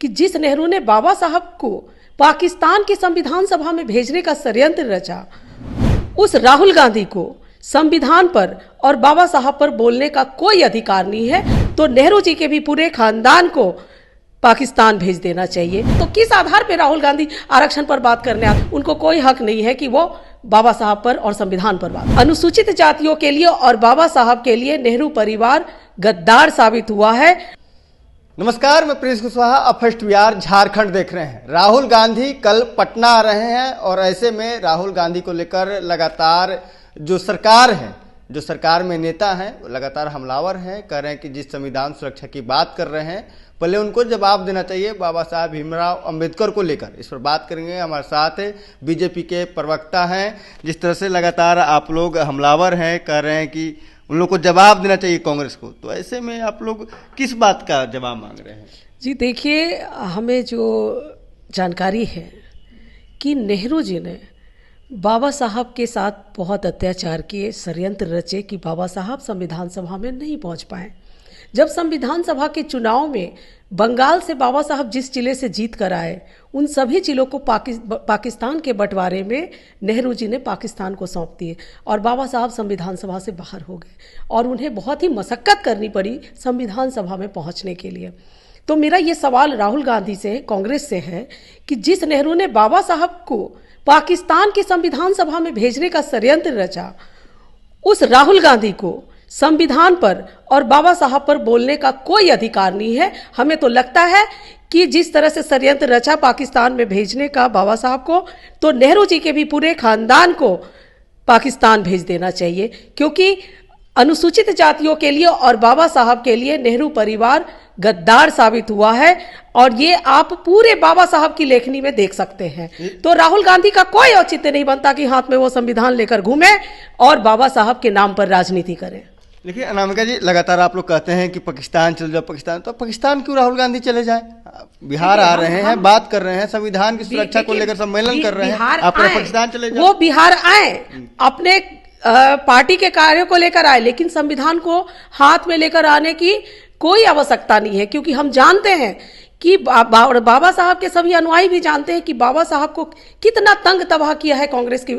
कि जिस नेहरू ने बाबा साहब को पाकिस्तान की संविधान सभा में भेजने का षड्यंत्र रचा, उस राहुल गांधी को संविधान पर और बाबा साहब पर बोलने का कोई अधिकार नहीं है, तो नेहरू जी के भी पूरे खानदान को पाकिस्तान भेज देना चाहिए। तो किस आधार पर राहुल गांधी आरक्षण पर बात करने आते? उनको कोई हक नहीं है कि वो बाबा साहब पर और संविधान पर बात। अनुसूचित जातियों के लिए और बाबा साहब के लिए नेहरू परिवार गद्दार साबित हुआ है। नमस्कार, मैं प्रिंस कुशवाहा। अब फर्स्ट बिहार झारखंड देख रहे हैं। राहुल गांधी कल पटना आ रहे हैं और ऐसे में राहुल गांधी को लेकर लगातार जो सरकार में नेता हैं वो लगातार हमलावर हैं। कह रहे हैं कि जिस संविधान सुरक्षा की बात कर रहे हैं, पहले उनको जवाब देना चाहिए बाबा साहब भीमराव अंबेडकर को लेकर। इस पर बात करेंगे। हमारे साथ बीजेपी के प्रवक्ता हैं। जिस तरह से लगातार आप लोग हमलावर हैं, कह रहे हैं कि उन लोग को जवाब देना चाहिए कांग्रेस को, तो ऐसे में आप लोग किस बात का जवाब मांग रहे हैं? जी देखिए, हमें जो जानकारी है कि नेहरू जी ने बाबा साहब के साथ बहुत अत्याचार किए, षड्यंत्र रचे कि बाबा साहब संविधान सभा में नहीं पहुंच पाए। जब संविधान सभा के चुनाव में बंगाल से बाबा साहब जिस जिले से जीत कर आए, उन सभी जिलों को पाकिस्तान के बंटवारे में नेहरू जी ने पाकिस्तान को सौंप दिए और बाबा साहब संविधान सभा से बाहर हो गए और उन्हें बहुत ही मशक्कत करनी पड़ी संविधान सभा में पहुंचने के लिए। तो मेरा ये सवाल राहुल गांधी से, कांग्रेस से है कि जिस नेहरू ने बाबा साहब को पाकिस्तान की संविधान सभा में भेजने का षड्यंत्र रचा, उस राहुल गांधी को संविधान पर और बाबा साहब पर बोलने का कोई अधिकार नहीं है। हमें तो लगता है कि जिस तरह से षड्यंत्र रचा पाकिस्तान में भेजने का बाबा साहब को, तो नेहरू जी के भी पूरे खानदान को पाकिस्तान भेज देना चाहिए, क्योंकि अनुसूचित जातियों के लिए और बाबा साहब के लिए नेहरू परिवार गद्दार साबित हुआ है और ये आप पूरे बाबा साहब की लेखनी में देख सकते हैं। तो राहुल गांधी का कोई औचित्य नहीं बनता कि हाथ में वो संविधान लेकर घूमे और बाबा साहब के नाम पर राजनीति करें। देखिए अनामिका जी, लगातार आप लोग कहते हैं कि पाकिस्तान चले जाओ, पाकिस्तान, तो पाकिस्तान क्यों राहुल गांधी चले जाए? बिहार आ रहे हैं, बात कर रहे हैं, संविधान की सुरक्षा को लेकर सम्मेलन कर रहे हैं, आप पाकिस्तान चले जाओ। वो बिहार आए, अपने पार्टी के कार्यों को लेकर आए, लेकिन संविधान को हाथ में लेकर आने की कोई आवश्यकता नहीं है, क्योंकि हम जानते हैं कि बाबा साहब के सभी अनुयायी भी जानते हैं कि बाबा साहब को कितना तंग तबाह किया है कांग्रेस की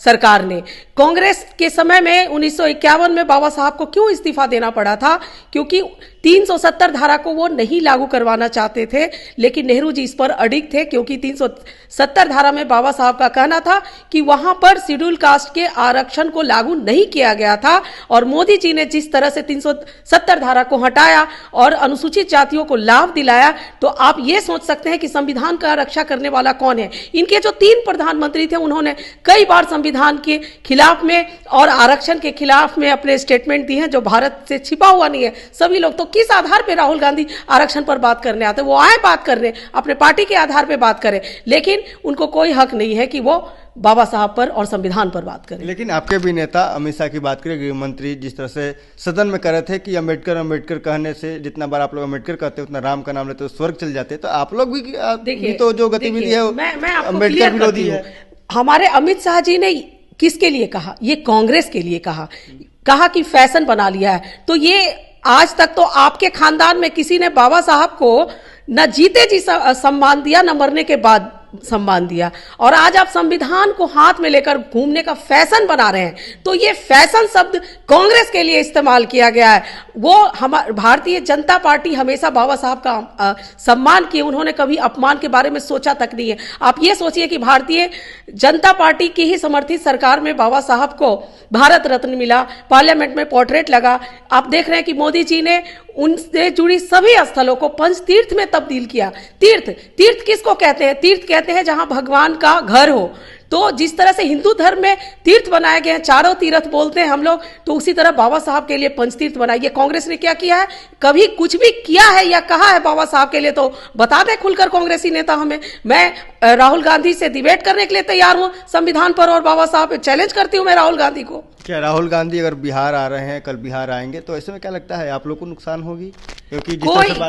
सरकार ने। कांग्रेस के समय में 1951 में बाबा साहब को क्यों इस्तीफा देना पड़ा था? क्योंकि 370 धारा को वो नहीं लागू करवाना चाहते थे, लेकिन नेहरू जी इस पर अडिग थे, क्योंकि 370 धारा में बाबा साहब का कहना था कि वहां पर शेड्यूल कास्ट के आरक्षण को लागू नहीं किया गया था। और मोदी जी ने जिस तरह से 370 धारा को हटाया और अनुसूचित जातियों को लाभ दिलाया, तो आप ये सोच सकते हैं कि संविधान का रक्षा करने वाला कौन है। इनके जो 3 प्रधानमंत्री थे, उन्होंने कई बार संविधान के खिलाफ में और आरक्षण के खिलाफ में अपने स्टेटमेंट दिए हैं, जो भारत से छिपा हुआ नहीं है। सभी लोग, तो किस आधार पे राहुल गांधी आरक्षण पर बात करने आते? वो आए बात करने, अपने पार्टी के आधार पे बात करें, लेकिन उनको कोई हक नहीं है कि वो बाबा साहब पर और संविधान पर बात करें। लेकिन आपके भी नेता अमित शाह की बात करें, गृह मंत्री, जिस तरह से सदन में कह रहे थे कि अम्बेडकर कहने से जितना बार आप लोग अम्बेडकर कहते उतना राम का नाम लेते तो स्वर्ग चल जाते, तो आप लोग भी तो जो गतिविधि है अम्बेडकर विरोधी है। हमारे अमित शाह जी ने किसके लिए कहा? ये कांग्रेस के लिए कहा कि फैशन बना लिया है। तो ये आज तक तो आपके खानदान में किसी ने बाबा साहब को न जीते जी सम्मान दिया, न मरने के बाद सम्मान दिया, और आज आप संविधान को हाथ में लेकर घूमने का फैशन बना रहे हैं। तो ये फैशन शब्द कांग्रेस के लिए इस्तेमाल किया गया है। वो हमारी भारतीय जनता पार्टी हमेशा बाबा साहब का सम्मान किए, उन्होंने कभी अपमान के बारे में सोचा तक नहीं है। आप ये सोचिए कि भारतीय जनता पार्टी की ही समर्थित सरकार में बाबा साहब को भारत रत्न मिला, पार्लियामेंट में पोर्ट्रेट लगा। आप देख रहे हैं कि मोदी जी ने उनसे जुड़ी सभी स्थलों को पंच तीर्थ में तब्दील किया। तीर्थ किसको कहते हैं? तीर्थ कहते हैं जहां भगवान का घर हो। तो जिस तरह से हिंदू धर्म में तीर्थ बनाए गए हैं, चारों तीर्थ बोलते हैं हम लोग, तो उसी तरह बाबा साहब के लिए पंचतीर्थ बनाइए। कांग्रेस ने क्या किया है? कभी कुछ भी किया है या कहा है बाबा साहब के लिए? तो बता दे खुलकर कांग्रेसी नेता हमें। मैं राहुल गांधी से डिबेट करने के लिए तैयार हूं संविधान पर और बाबा साहब, चैलेंज करती हूं मैं राहुल गांधी को। क्या राहुल गांधी अगर बिहार आ रहे हैं, कल बिहार आएंगे, तो ऐसे में क्या लगता है आप लोग को नुकसान होगी? क्योंकि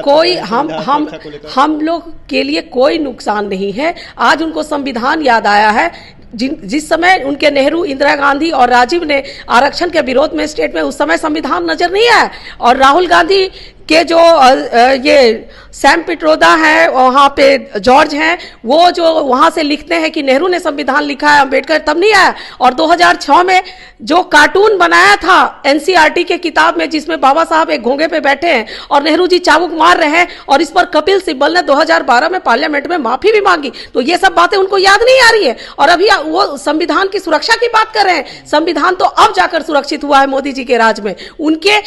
कोई हम लोग के लिए कोई नुकसान नहीं है। आज उनको संविधान याद आया है। जिस समय उनके नेहरू, इंदिरा गांधी और राजीव ने आरक्षण के विरोध में स्टेट में, उस समय संविधान नजर नहीं आया। और राहुल गांधी के जो ये सैम पिट्रोदा है, वहाँ पे जॉर्ज हैं, वो जो वहाँ से लिखते हैं कि नेहरू ने संविधान लिखा है, अंबेडकर तब नहीं आया। और 2006 में जो कार्टून बनाया था एनसीईआरटी के किताब में, जिसमें बाबा साहब एक घोंगे पे बैठे हैं और नेहरू जी चाबुक मार रहे हैं, और इस पर कपिल सिब्बल ने 2012 में पार्लियामेंट में माफी भी मांगी। तो ये सब बातें उनको याद नहीं आ रही है, और अभी वो संविधान की सुरक्षा की बात कर रहे हैं। संविधान तो अब जाकर सुरक्षित हुआ है मोदी जी के राज में। उनके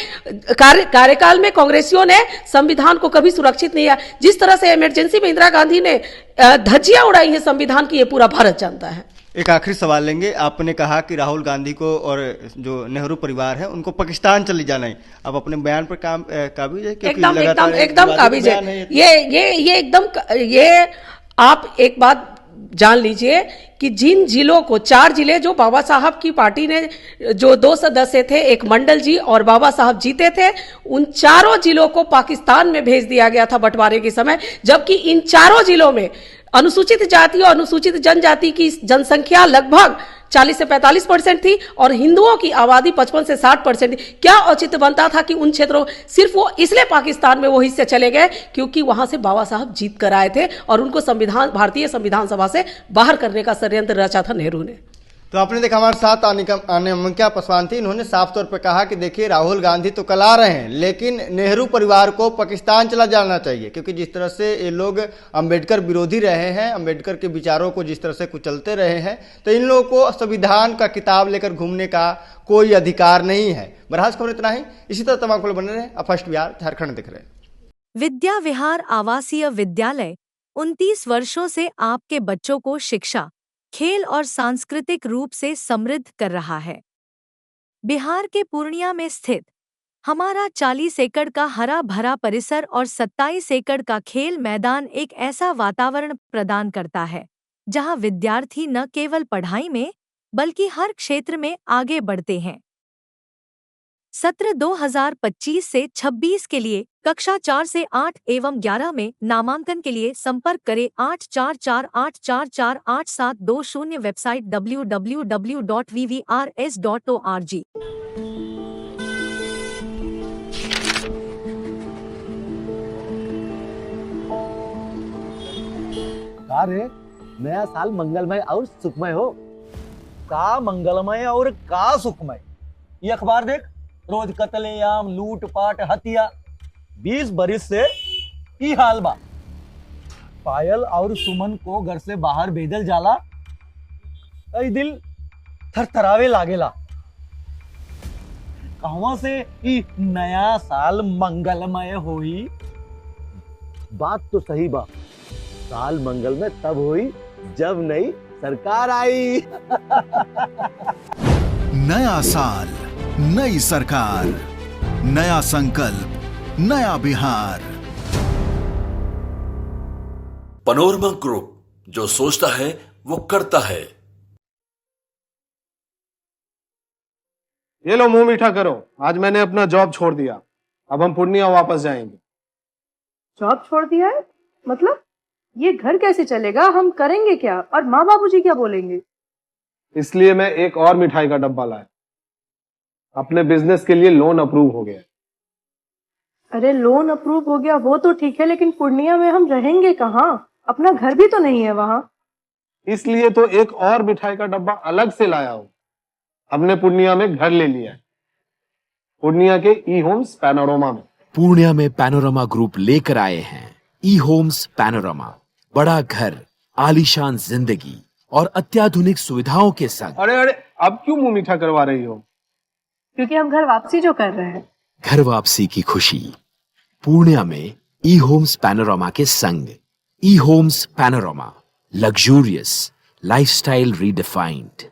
कार्यकाल में कांग्रेसियों ने संविधान को कभी सुरक्षित नहीं किया। जिस तरह से इमरजेंसी में इंदिरा गांधी ने धज्जियां उड़ाई है संविधान की, ये पूरा भारत जानता है। एक आखिरी सवाल लेंगे। आपने कहा कि राहुल गांधी को और जो नेहरू परिवार है उनको पाकिस्तान चली जाना है। अब अपने बयान पर काबिज है? एकदम काबिज है। ये एकदम, ये आप एक बात जान लीजिए कि जिन जिलों को, 4 जिले जो बाबा साहब की पार्टी ने, जो 2 सदस्य थे, एक मंडल जी और बाबा साहब जीते थे, उन चारों जिलों को पाकिस्तान में भेज दिया गया था बंटवारे के समय। जबकि इन चारों जिलों में अनुसूचित जाति और अनुसूचित जनजाति की जनसंख्या लगभग 40 से 45% थी और हिंदुओं की आबादी 55 से 60% थी। क्या औचित्य बनता था कि उन क्षेत्रों, सिर्फ वो इसलिए पाकिस्तान में वो हिस्से चले गए क्योंकि वहां से बाबा साहब जीत कर आए थे और उनको संविधान, भारतीय संविधान सभा से बाहर करने का षड्यंत्र रचा था नेहरू ने। तो आपने देखा हमारे साथ अनिका पासवान थी। इन्होंने साफ तौर पर कहा कि देखिए राहुल गांधी तो कल आ रहे हैं, लेकिन नेहरू परिवार को पाकिस्तान चला जाना चाहिए, क्योंकि जिस तरह से ये लोग अंबेडकर विरोधी रहे हैं, अंबेडकर के विचारों को जिस तरह से कुचलते रहे हैं, तो इन लोगों को संविधान का किताब लेकर घूमने का कोई अधिकार नहीं है। बहरहाल खबर इतना ही। इसी तरह तमाम खबर बने रहे। फर्स्ट बिहार झारखंड दिख रहे। विद्या विहार आवासीय विद्यालय 29 वर्षों से आपके बच्चों को शिक्षा, खेल और सांस्कृतिक रूप से समृद्ध कर रहा है। बिहार के पूर्णिया में स्थित हमारा 40 एकड़ का हरा भरा परिसर और 27 एकड़ का खेल मैदान एक ऐसा वातावरण प्रदान करता है जहां विद्यार्थी न केवल पढ़ाई में बल्कि हर क्षेत्र में आगे बढ़ते हैं। सत्र 2025 से 26 के लिए कक्षा 4 से 8 एवं 11 में नामांकन के लिए संपर्क करें 8448448720। Website www.vvrs.org। अरे नया साल मंगलमय और सुखमय हो। का मंगलमय और का सुखमय? ये अखबार देख, रोज कत्लेआम, लूटपाट, हत्या। 20 बरिस से ई हाल बा। पायल और सुमन को घर से बाहर भेजल जाला, कई दिल थरथरावे लागेला। कहवा से ई नया साल मंगलमय होई? बात तो सही बा, साल मंगलमय तब हुई जब नई सरकार आई। नया साल, नई सरकार, नया संकल्प, नया बिहार। पनोरमा ग्रुप, जो सोचता है वो करता है। ये लो मुंह मीठा करो, आज मैंने अपना जॉब छोड़ दिया। अब हम पूर्णिया वापस जाएंगे। जॉब छोड़ दिया है? मतलब ये घर कैसे चलेगा? हम करेंगे क्या? और माँ बाबूजी क्या बोलेंगे? इसलिए मैं एक और मिठाई का डब्बा लाया। अपने बिजनेस के लिए लोन अप्रूव हो गया। अरे लोन अप्रूव हो गया वो तो ठीक है, लेकिन पूर्णिया में हम रहेंगे कहाँ? अपना घर भी तो नहीं है वहाँ। इसलिए तो एक और मिठाई का डब्बा अलग से लाया हूँ। हमने पूर्णिया में घर ले लिया है, पूर्णिया के ई होम्स पैनोरमा में। पूर्णिया में पैनोरमा ग्रुप लेकर आए हैं ई होम्स पैनोरमा। बड़ा घर, आलीशान जिंदगी और अत्याधुनिक सुविधाओं के संग। अरे अब क्यों मुंह मीठा करवा रही हो? क्योंकि हम घर वापसी जो कर रहे हैं। घर वापसी की खुशी पूर्णिया में ई होम्स पैनोरमा के संग। E Homes Panorama, luxurious lifestyle redefined.